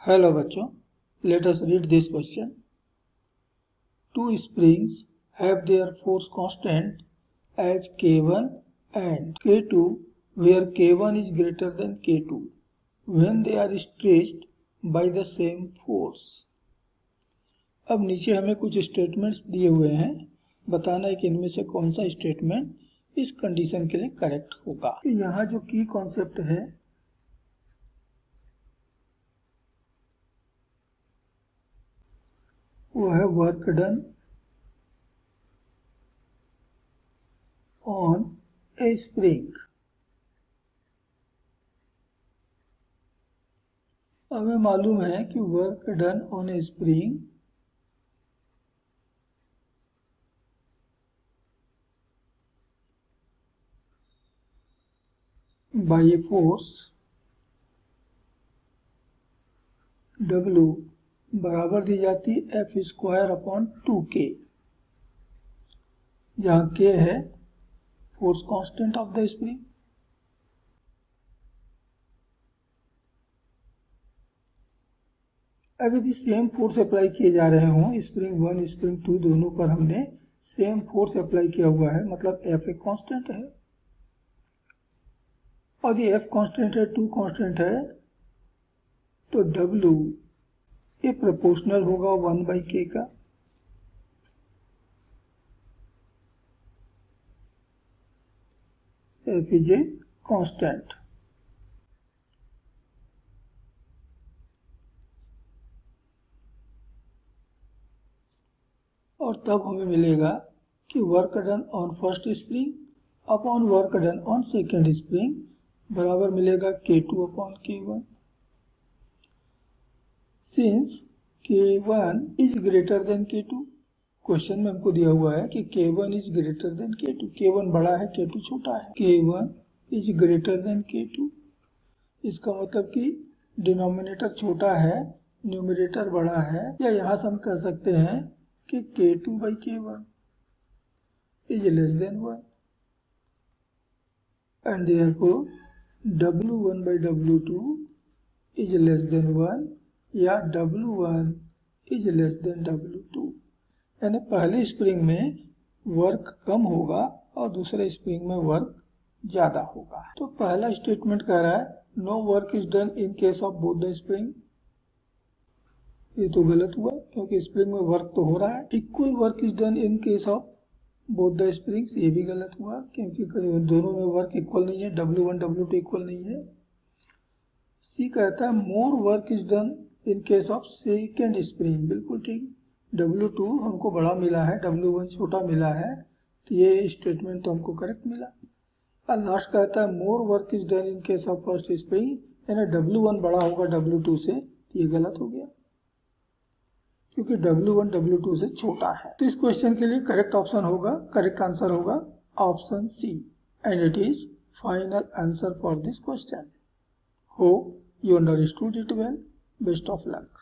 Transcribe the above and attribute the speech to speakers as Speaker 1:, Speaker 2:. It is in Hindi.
Speaker 1: Hello बच्चों, let us read this question. Two springs have their force constant as K1 and K2 where K1 is greater than K2 when they are stretched by the same force. अब नीचे हमें कुछ स्टेटमेंट्स दिए हुए हैं, बताना है कि इनमें से कौन सा स्टेटमेंट इस कंडीशन के लिए करेक्ट होगा। तो यहाँ जो की कॉन्सेप्ट है वो है work done on a spring. हमें मालूम है कि work done on a spring by a force W बराबर दी जाती है F²/2K, जहाँ K है force constant of the spring. अब यदि सेम फोर्स अप्लाई किए जा रहे हों, स्प्रिंग 1 स्प्रिंग 2 दोनों पर हमने सेम फोर्स अप्लाई किया हुआ है, मतलब F एक कांस्टेंट है, और यदि F कांस्टेंट है 2 कांस्टेंट है तो W ये प्रोपोर्शनल होगा 1/K का। F is a constant. और तब हमें मिलेगा कि work done on first spring upon work done on second spring बराबर मिलेगा K2/K1। Since K1 is greater than K2, question में हमको दिया हुआ है कि K1 is greater than K2, K1 बड़ा है K2 छोटा है, K1 is greater than K2। इसका मतलब कि डिनोमिनेटर छोटा है, न्यूमरेटर बड़ा है, या यहाँ से हम कह सकते हैं कि K2/K1 is less than 1 and therefore W1/W2 is less than 1 या W1 is less than W2। यानी पहले स्प्रिंग में वर्क कम होगा और दूसरे स्प्रिंग में वर्क ज्यादा होगा। तो पहला स्टेटमेंट कह रहा है no work is done in case of both the spring. ये तो गलत हुआ क्योंकि स्प्रिंग में वर्क तो हो रहा है। Equal work is done in case of both the springs, ये भी गलत हुआ क्योंकि दोनों में वर्क इक्वल नहीं है, W1 W2 इक्वल नहीं है। सी कहता है more work is done in case of second spring, बिल्कुल ठीक। W2 हमको बड़ा मिला है, W1 छोटा मिला है, तो ये स्टेटमेंट तो हमको करेक्ट मिला। और लास्ट कहता है more work is done in case of first spring, यानी W1 बड़ा होगा W2 से, तो ये गलत हो गया क्योंकि W1 W2 से छोटा है। तो इस क्वेश्चन के लिए करेक्ट ऑप्शन होगा, करेक्ट आंसर होगा option C, and it is final answer for this question. Hope you understood it well. Best of luck.